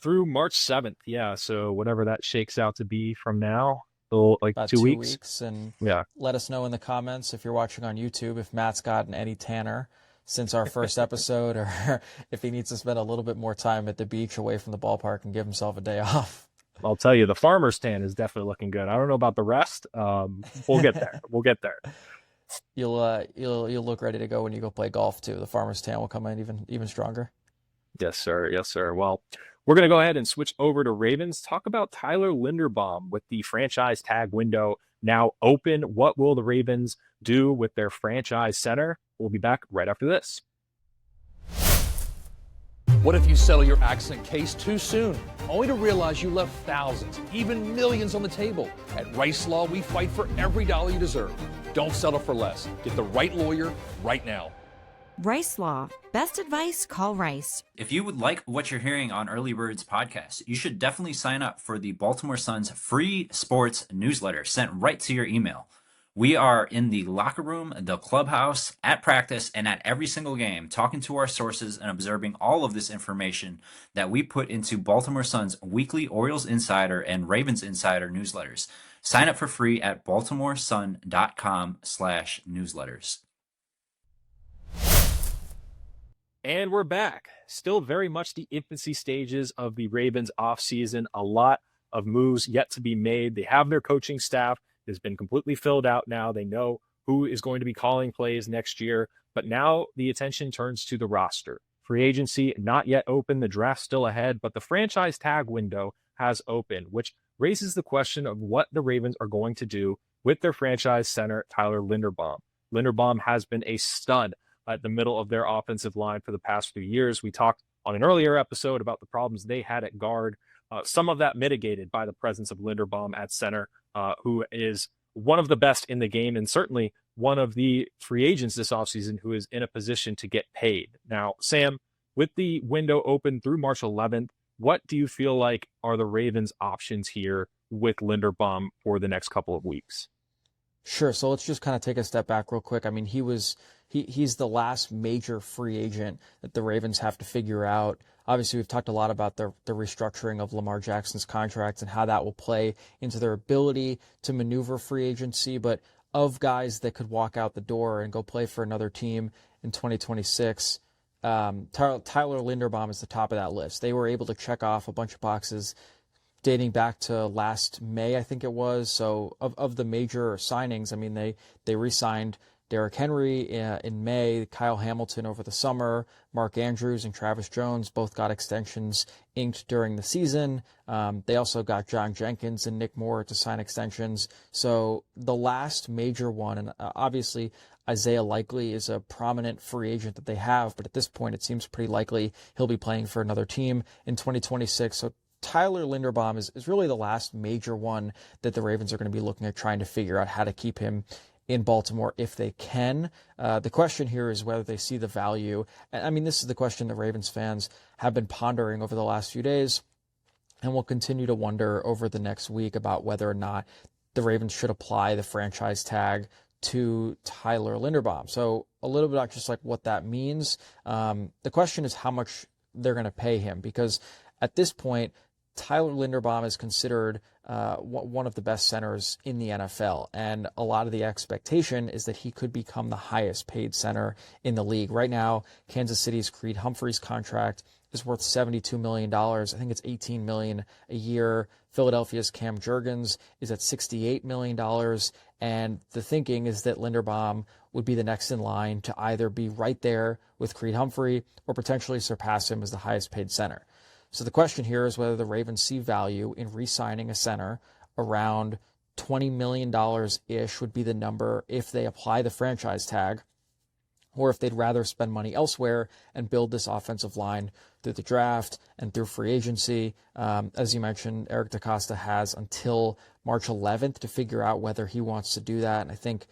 Through March 7th. Yeah. So whatever that shakes out to be from now, about 2 weeks. And yeah, let us know in the comments if you're watching on YouTube, if Matt's gotten any tanner since our first episode, or if he needs to spend a little bit more time at the beach away from the ballpark and give himself a day off. I'll tell you, the farmer's tan is definitely looking good. I don't know about the rest. We'll get there. We'll get there. You'll look ready to go when you go play golf too. The farmer's tan will come in even stronger. Yes, sir. Yes, sir. Well, we're going to go ahead and switch over to Ravens. Talk about Tyler Linderbaum with the franchise tag window now open. What will the Ravens do with their franchise center? We'll be back right after this. What if you settle your accident case too soon, only to realize you left thousands, even millions on the table? At Rice Law, we fight for every dollar you deserve. Don't settle for less. Get the right lawyer right now. Rice Law. Best advice, call Rice. If you would like what you're hearing on Early Birds podcast, you should definitely sign up for the Baltimore Sun's free sports newsletter sent right to your email. We are in the locker room, the clubhouse, at practice, and at every single game, talking to our sources and observing all of this information that we put into Baltimore Sun's weekly Orioles Insider and Ravens Insider newsletters. Sign up for free at baltimoresun.com/newsletters. And we're back. Still very much the infancy stages of the Ravens offseason. A lot of moves yet to be made. They have their coaching staff. Has been completely filled out now. They know who is going to be calling plays next year. But now the attention turns to the roster. Free agency not yet open, the draft still ahead, but the franchise tag window has opened, which raises the question of what the Ravens are going to do with their franchise center, Tyler Linderbaum. Linderbaum has been a stud at the middle of their offensive line for the past few years. We talked on an earlier episode about the problems they had at guard. Some of that mitigated by the presence of Linderbaum at center, who is one of the best in the game and certainly one of the free agents this offseason who is in a position to get paid. Now, Sam, with the window open through March 11th, what do you feel like are the Ravens' options here with Linderbaum for the next couple of weeks? Sure. So let's just kind of take a step back real quick. I mean, he's the last major free agent that the Ravens have to figure out. Obviously, we've talked a lot about the restructuring of Lamar Jackson's contract and how that will play into their ability to maneuver free agency. But of guys that could walk out the door and go play for another team in 2026, Tyler Linderbaum is the top of that list. They were able to check off a bunch of boxes dating back to last May, I think it was. So of the major signings, I mean, they re-signed Derrick Henry in May, Kyle Hamilton over the summer, Mark Andrews and Travis Jones both got extensions inked during the season. They also got John Jenkins and Nick Moore to sign extensions. So the last major one, and obviously Isaiah Likely is a prominent free agent that they have, but at this point it seems pretty likely he'll be playing for another team in 2026. So Tyler Linderbaum is really the last major one that the Ravens are going to be looking at trying to figure out how to keep him in Baltimore if they can. The question here is whether they see the value. I mean, this is the question that Ravens fans have been pondering over the last few days and will continue to wonder over the next week about whether or not the Ravens should apply the franchise tag to Tyler Linderbaum. So a little bit about just like what that means. The question is how much they're going to pay him, because at this point, Tyler Linderbaum is considered one of the best centers in the NFL, and a lot of the expectation is that he could become the highest paid center in the league. Right now, Kansas City's Creed Humphrey's contract is worth $72 million. I think it's $18 million a year. Philadelphia's Cam Jurgens is at $68 million, and the thinking is that Linderbaum would be the next in line to either be right there with Creed Humphrey or potentially surpass him as the highest paid center. So the question here is whether the Ravens see value in re-signing a center around $20 million-ish would be the number if they apply the franchise tag, or if they'd rather spend money elsewhere and build this offensive line through the draft and through free agency. As you mentioned, Eric DaCosta has until March 11th to figure out whether he wants to do that. And I think,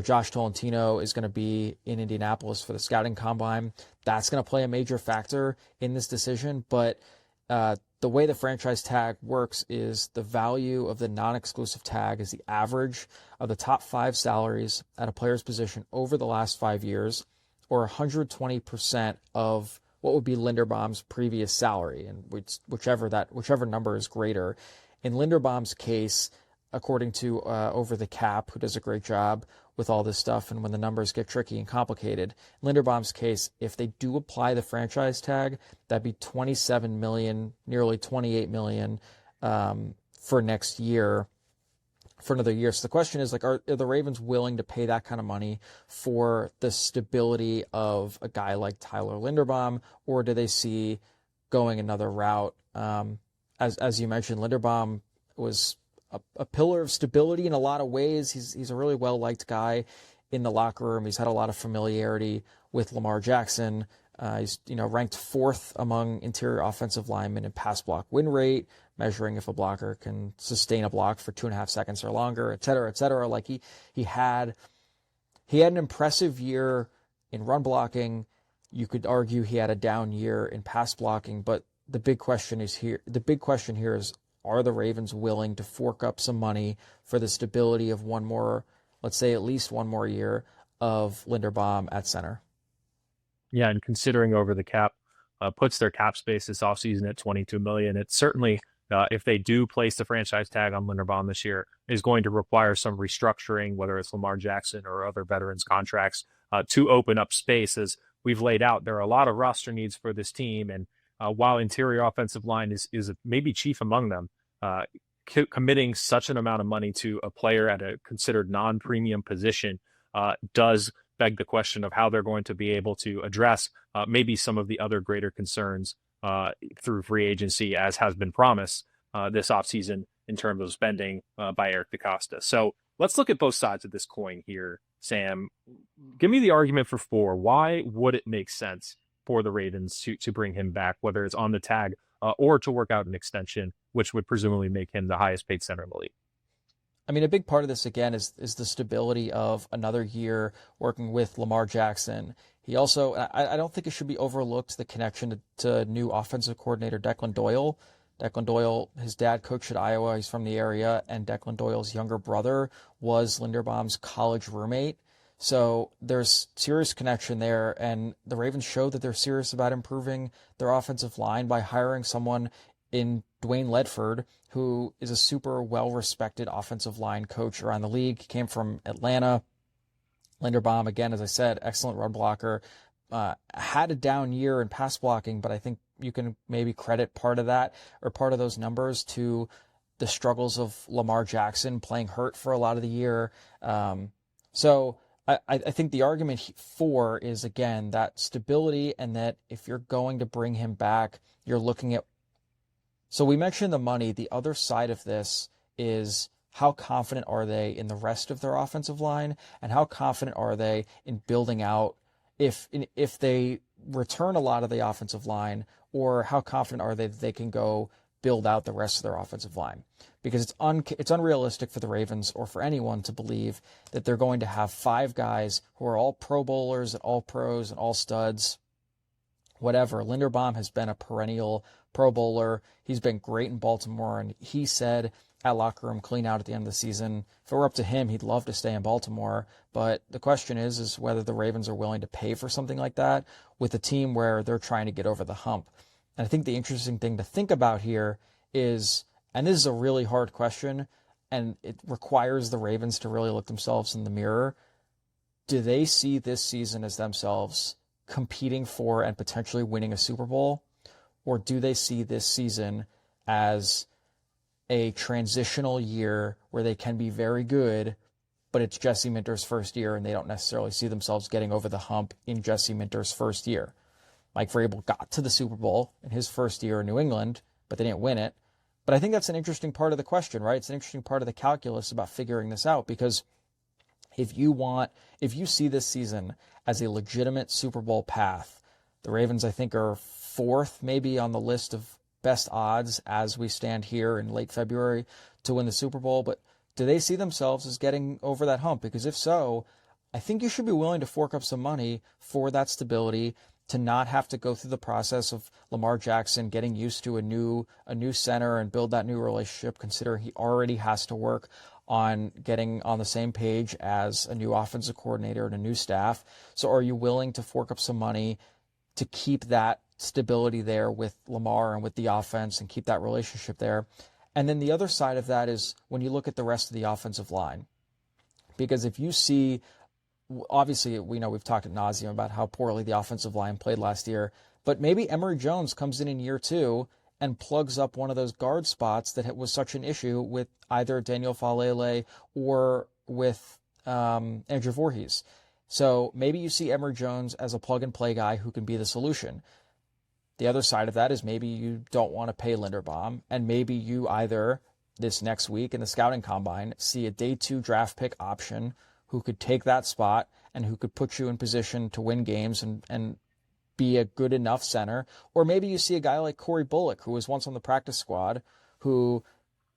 Josh Tolentino is going to be in Indianapolis for the scouting combine. That's going to play a major factor in this decision. But the way the franchise tag works is the value of the non-exclusive tag is the average of the top 5 salaries at a player's position over the last 5 years, or 120% of what would be Linderbaum's previous salary, and whichever number is greater. In Linderbaum's case, according to Over the Cap, who does a great job with all this stuff, and when the numbers get tricky and complicated, in Linderbaum's case, if they do apply the franchise tag, that'd be $27 million, nearly $28 million for next year, for another year. So the question is, are the Ravens willing to pay that kind of money for the stability of a guy like Tyler Linderbaum, or do they see going another route? As you mentioned, Linderbaum was a pillar of stability in a lot of ways. He's a really well-liked guy in the locker room. He's had a lot of familiarity with Lamar Jackson. He's ranked 4th among interior offensive linemen in pass block win rate, measuring if a blocker can sustain a block for 2.5 seconds or longer, et cetera, et cetera. Like he had an impressive year in run blocking. You could argue he had a down year in pass blocking, but the big question here is, are the Ravens willing to fork up some money for the stability of one more, let's say at least one more year of Linderbaum at center? Yeah, and considering Over the Cap puts their cap space this offseason at $22 million, it's certainly, if they do place the franchise tag on Linderbaum this year, is going to require some restructuring, whether it's Lamar Jackson or other veterans contracts, to open up space. As we've laid out, there are a lot of roster needs for this team, and while interior offensive line is maybe chief among them, committing such an amount of money to a player at a considered non-premium position does beg the question of how they're going to be able to address maybe some of the other greater concerns through free agency, as has been promised this offseason in terms of spending by Eric DeCosta. So let's look at both sides of this coin here, Sam. Give me the argument for 4. Why would it make sense for the Ravens to bring him back, whether it's on the tag or to work out an extension, which would presumably make him the highest paid center in the league? I mean, a big part of this, again, is the stability of another year working with Lamar Jackson. He also, I don't think it should be overlooked, the connection to new offensive coordinator Declan Doyle. Declan Doyle, his dad coached at Iowa. He's from the area, and Declan Doyle's younger brother was Linderbaum's college roommate. So there's serious connection there, and the Ravens showed that they're serious about improving their offensive line by hiring someone in Dwayne Ledford, who is a super well-respected offensive line coach around the league. He came from Atlanta. Linderbaum, again, as I said, excellent run blocker. Had a down year in pass blocking, but I think you can maybe credit part of that or part of those numbers to the struggles of Lamar Jackson playing hurt for a lot of the year. So I think the argument for is, again, that stability, and that if you're going to bring him back, you're looking at. So we mentioned the money. The other side of this is, how confident are they in the rest of their offensive line, and how confident are they in building out if they return a lot of the offensive line, or how confident are they that they can go build out the rest of their offensive line? Because it's unrealistic for the Ravens or for anyone to believe that they're going to have 5 guys who are all Pro Bowlers and all pros and all studs, whatever. Linderbaum has been a perennial Pro Bowler. He's been great in Baltimore, and he said at locker room clean out at the end of the season, if it were up to him, he'd love to stay in Baltimore. But the question is whether the Ravens are willing to pay for something like that with a team where they're trying to get over the hump. And I think the interesting thing to think about here is, and this is a really hard question, and it requires the Ravens to really look themselves in the mirror. Do they see this season as themselves competing for and potentially winning a Super Bowl? Or do they see this season as a transitional year where they can be very good, but it's Jesse Minter's first year, and they don't necessarily see themselves getting over the hump in Jesse Minter's first year? Mike Vrabel got to the Super Bowl in his first year in New England, but they didn't win it. But I think that's an interesting part of the question, right? It's an interesting part of the calculus about figuring this out, because if you see this season as a legitimate Super Bowl path, the Ravens, I think, are 4th maybe on the list of best odds as we stand here in late February to win the Super Bowl. But do they see themselves as getting over that hump? Because if so, I think you should be willing to fork up some money for that stability, to not have to go through the process of Lamar Jackson getting used to a new center and build that new relationship, considering he already has to work on getting on the same page as a new offensive coordinator and a new staff. So are you willing to fork up some money to keep that stability there with Lamar and with the offense and keep that relationship there? And then the other side of that is when you look at the rest of the offensive line. Because if you see, obviously we know we've talked ad nauseum about how poorly the offensive line played last year, but maybe Emory Jones comes in year 2 and plugs up one of those guard spots that was such an issue with either Daniel Falele or with Andrew Voorhees. So maybe you see Emory Jones as a plug-and-play guy who can be the solution. The other side of that is maybe you don't want to pay Linderbaum, and maybe you either this next week in the scouting combine see a day 2 draft pick option who could take that spot and who could put you in position to win games and be a good enough center. Or maybe you see a guy like Corey Bullock, who was once on the practice squad, who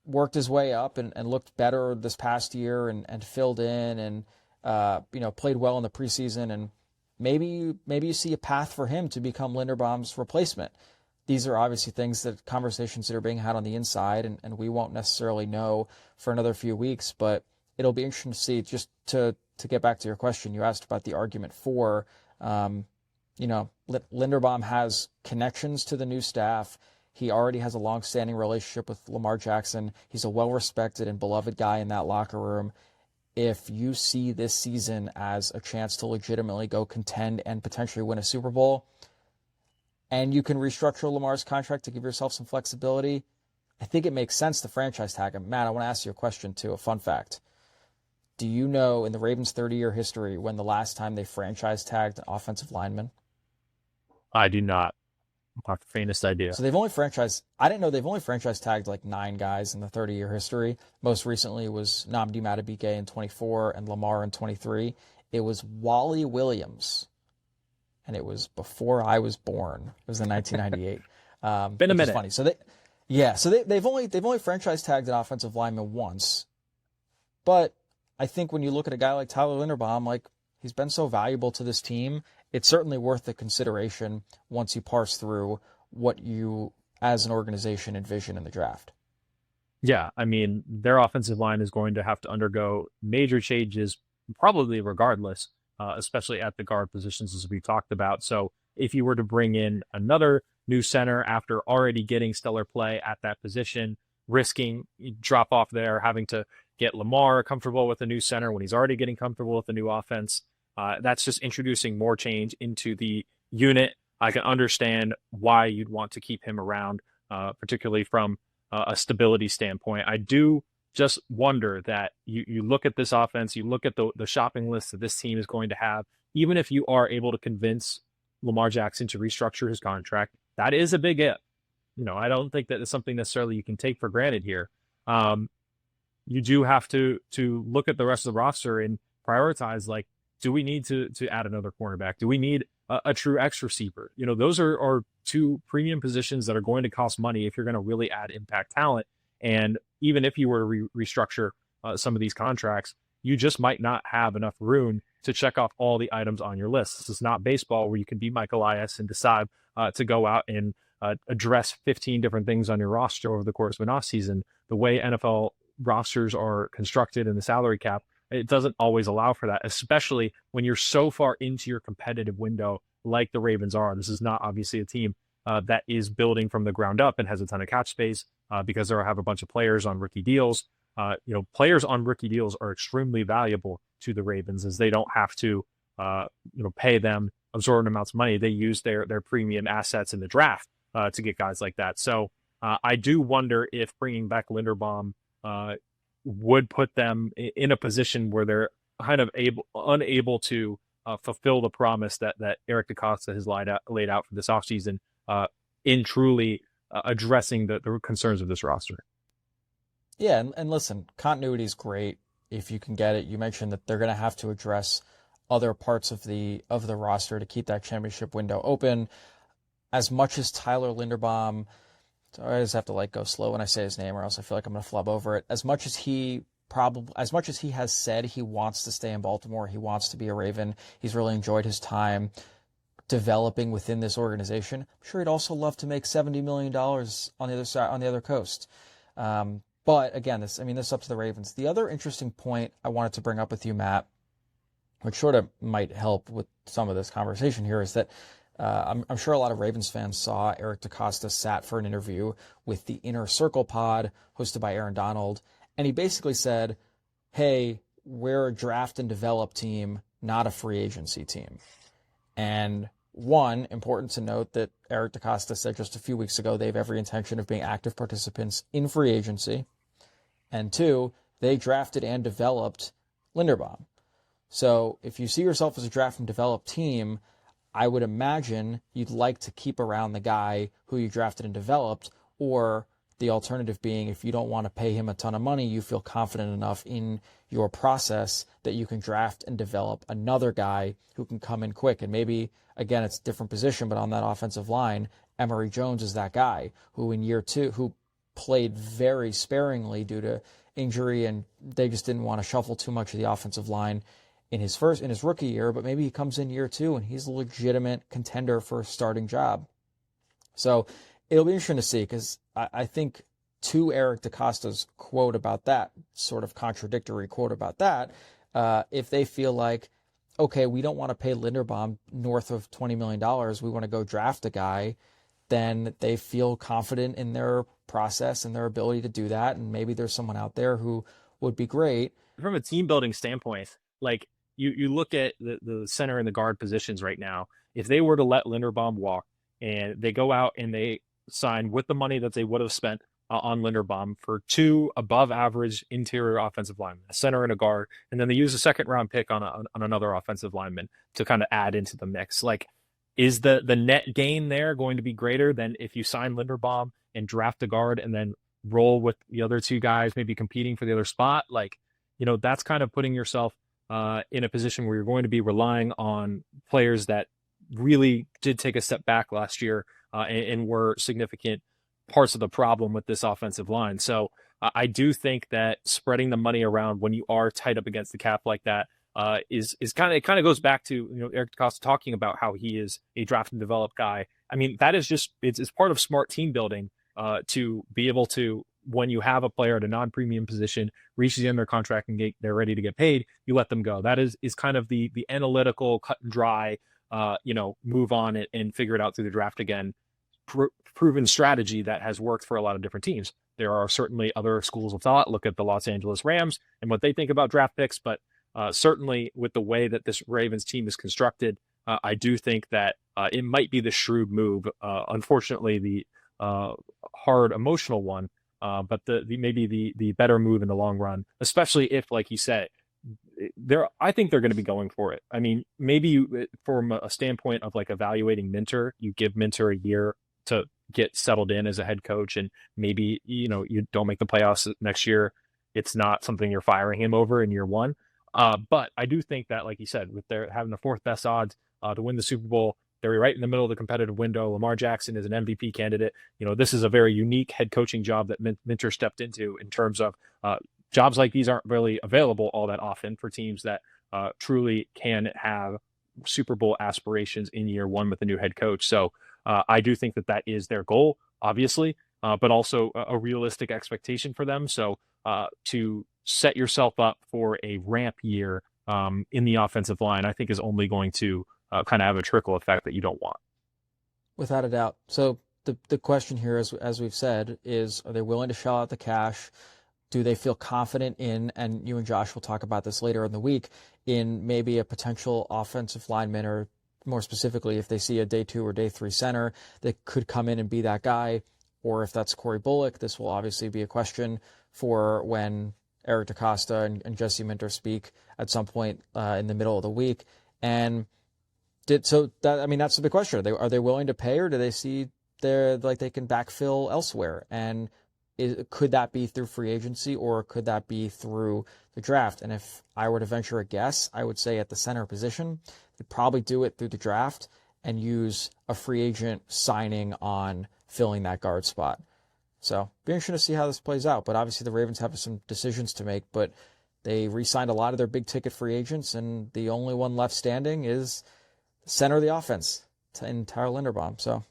worked his way up and looked better this past year and filled in and played well in the preseason, and maybe you see a path for him to become Linderbaum's replacement. These are obviously conversations that are being had on the inside, and we won't necessarily know for another few weeks, but it'll be interesting to see. Just to get back to your question, you asked about the argument for, Linderbaum has connections to the new staff. He already has a long-standing relationship with Lamar Jackson. He's a well-respected and beloved guy in that locker room. If you see this season as a chance to legitimately go contend and potentially win a Super Bowl, and you can restructure Lamar's contract to give yourself some flexibility, I think it makes sense to franchise tag him. Matt, I want to ask you a question too, a fun fact. Do you know in the Ravens' 30-year history when the last time they franchise tagged an offensive lineman? I do not. Not the faintest idea. So I didn't know they've only franchise tagged like 9 guys in the 30-year history. Most recently was Nnamdi Madubuike in 24 and Lamar in 23. It was Wally Williams, and it was before I was born. It was in 1998. Been a minute. Funny. So they've only franchise tagged an offensive lineman once, but I think when you look at a guy like Tyler Linderbaum, like he's been so valuable to this team, it's certainly worth the consideration once you parse through what you as an organization envision in the draft. Yeah, I mean, their offensive line is going to have to undergo major changes, probably regardless, especially at the guard positions as we talked about. So if you were to bring in another new center after already getting stellar play at that position, risking drop off there, having to get Lamar comfortable with a new center when he's already getting comfortable with the new offense. That's just introducing more change into the unit. I can understand why you'd want to keep him around, particularly from a stability standpoint. I do just wonder that you look at this offense, you look at the shopping list that this team is going to have, even if you are able to convince Lamar Jackson to restructure his contract, that is a big if. I don't think that it's something necessarily you can take for granted here. You do have to look at the rest of the roster and prioritize, like, do we need to add another cornerback? Do we need a true X receiver? Those are 2 premium positions that are going to cost money if you're going to really add impact talent. And even if you were to restructure some of these contracts, you just might not have enough room to check off all the items on your list. This is not baseball where you can be Mike Elias and decide to go out and address 15 different things on your roster over the course of an offseason. The way NFL rosters are constructed in the salary cap, it doesn't always allow for that, especially when you're so far into your competitive window like the Ravens are. This is not obviously a team that is building from the ground up and has a ton of cap space because they have a bunch of players on rookie deals. Players on rookie deals are extremely valuable to the Ravens as they don't have to pay them absorbent amounts of money. They use their premium assets in the draft to get guys like that. So I do wonder if bringing back Linderbaum would put them in a position where they're kind of unable to fulfill the promise that Eric DeCosta has laid out for this offseason in truly addressing the concerns of this roster. Yeah, and listen, continuity is great if you can get it. You mentioned that they're going to have to address other parts of the roster to keep that championship window open. As much as Tyler Linderbaum, I just have to go slow when I say his name, or else I feel like I'm going to flub over it. As much as he has said he wants to stay in Baltimore, he wants to be a Raven. He's really enjoyed his time developing within this organization. I'm sure he'd also love to make $70 million on the other side, on the other coast. But again, this is up to the Ravens. The other interesting point I wanted to bring up with you, Matt, which sort of might help with some of this conversation here, is that I'm sure a lot of Ravens fans saw Eric DeCosta sat for an interview with the Inner Circle pod hosted by Aaron Donald, and he basically said, hey, we're a draft and develop team, not a free agency team. And one, important to note that Eric DeCosta said just a few weeks ago they have every intention of being active participants in free agency. And two, they drafted and developed Linderbaum. So if you see yourself as a draft and develop team, I would imagine you'd like to keep around the guy who you drafted and developed, or the alternative being, if you don't want to pay him a ton of money, you feel confident enough in your process that you can draft and develop another guy who can come in quick. And maybe, again, it's a different position, but on that offensive line, Emory Jones is that guy who in year 2, who played very sparingly due to injury, and they just didn't want to shuffle too much of the offensive line in his rookie year, but maybe he comes in year 2 and he's a legitimate contender for a starting job. So it'll be interesting to see, because I think to Eric DeCosta's quote about that, sort of contradictory quote about that, if they feel like, okay, we don't want to pay Linderbaum north of $20 million, we want to go draft a guy, then they feel confident in their process and their ability to do that, and maybe there's someone out there who would be great. From a team building standpoint, like you look at the center and the guard positions right now, if they were to let Linderbaum walk and they go out and they sign with the money that they would have spent on Linderbaum for 2 above average interior offensive linemen, a center and a guard, and then they use a second round pick on another offensive lineman to kind of add into the mix. Like, is the net gain there going to be greater than if you sign Linderbaum and draft a guard and then roll with the other 2 guys maybe competing for the other spot? Like, that's kind of putting yourself in a position where you're going to be relying on players that really did take a step back last year and were significant parts of the problem with this offensive line. So I do think that spreading the money around when you are tight up against the cap like that is kind of goes back to Eric DeCosta talking about how he is a draft and develop guy. I mean, that is just it's part of smart team building to be able to, when you have a player at a non-premium position reaches the end of their contract and they're ready to get paid, you let them go. That is kind of the analytical, cut and dry, move on it and figure it out through the draft again. Proven strategy that has worked for a lot of different teams. There are certainly other schools of thought. Look at the Los Angeles Rams and what they think about draft picks, but certainly with the way that this Ravens team is constructed, I do think that it might be the shrewd move. Unfortunately, the hard emotional one, but maybe the better move in the long run, especially if, like you said, I think they're going to be going for it. I mean, maybe from a standpoint of like evaluating Minter, you give Minter a year to get settled in as a head coach, and maybe you don't make the playoffs next year. It's not something you're firing him over in year one. But I do think that, like you said, with their having the 4th best odds to win the Super Bowl, they're right in the middle of the competitive window. Lamar Jackson is an MVP candidate. This is a very unique head coaching job that Minter stepped into in terms of jobs like these aren't really available all that often for teams that truly can have Super Bowl aspirations in year one with a new head coach. So I do think that is their goal, obviously, but also a realistic expectation for them. So to set yourself up for a ramp year in the offensive line, I think is only going to kind of have a trickle effect that you don't want. Without a doubt. So the question here, as we've said, is, are they willing to shell out the cash? Do they feel confident in, and you and Josh will talk about this later in the week, in maybe a potential offensive lineman, or more specifically, if they see a day 2 or day 3 center that could come in and be that guy, or if that's Corey Bullock? This will obviously be a question for when Eric DeCosta and Jesse Minter speak at some point in the middle of the week. And that's the big question. Are they willing to pay, or do they see they can backfill elsewhere? And could that be through free agency, or could that be through the draft? And if I were to venture a guess, I would say at the center position, they'd probably do it through the draft and use a free agent signing on filling that guard spot. So be interesting to see how this plays out. But obviously the Ravens have some decisions to make, but they re-signed a lot of their big ticket free agents, and the only one left standing is the center of the offense, in Tyler Linderbaum. So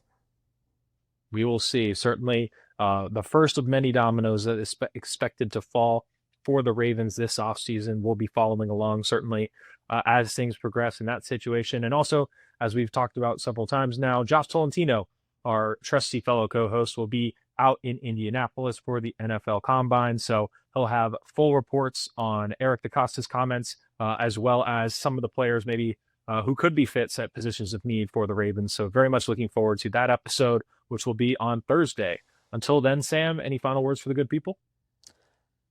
we will see. Certainly the first of many dominoes that is expected to fall for the Ravens this offseason. We'll be following along, certainly, as things progress in that situation. And also, as we've talked about several times now, Josh Tolentino, our trusty fellow co-host, will be out in Indianapolis for the NFL Combine. So he'll have full reports on Eric DeCosta's comments, as well as some of the players maybe who could be fits at positions of need for the Ravens. So very much looking forward to that episode, which will be on Thursday. Until then, Sam, any final words for the good people?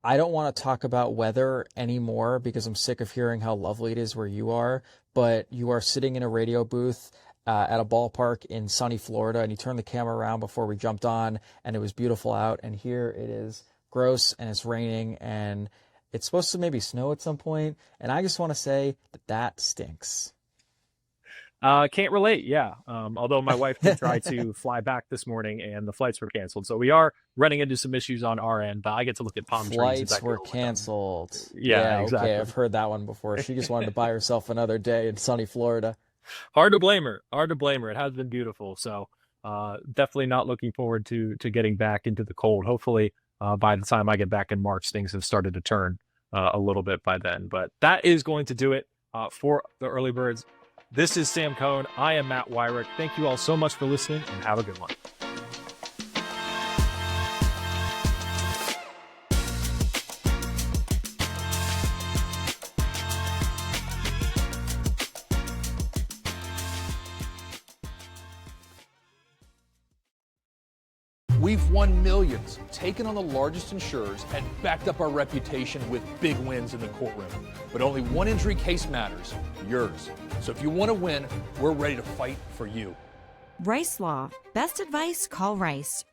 I don't want to talk about weather anymore because I'm sick of hearing how lovely it is where you are, but you are sitting in a radio booth at a ballpark in sunny Florida, and you turned the camera around before we jumped on, and it was beautiful out, and here it is gross, and it's raining, and it's supposed to maybe snow at some point, and I just want to say that stinks. Can't relate, yeah. Although my wife did try to fly back this morning, and the flights were canceled, so we are running into some issues on our end, but I get to look at palm trees. Flights were canceled. Yeah, exactly. Okay, I've heard that one before. She just wanted to buy herself another day in sunny Florida. Hard to blame her. It has been beautiful. So definitely not looking forward to getting back into the cold. Hopefully by the time I get back in March, things have started to turn a little bit by then. But that is going to do it for the Early Birds. This is Sam Cohn. I am Matt Weyrich. Thank you all so much for listening, and have a good one. We've won millions, taken on the largest insurers, and backed up our reputation with big wins in the courtroom. But only one injury case matters, yours. So if you want to win, we're ready to fight for you. Rice Law. Best advice, call Rice.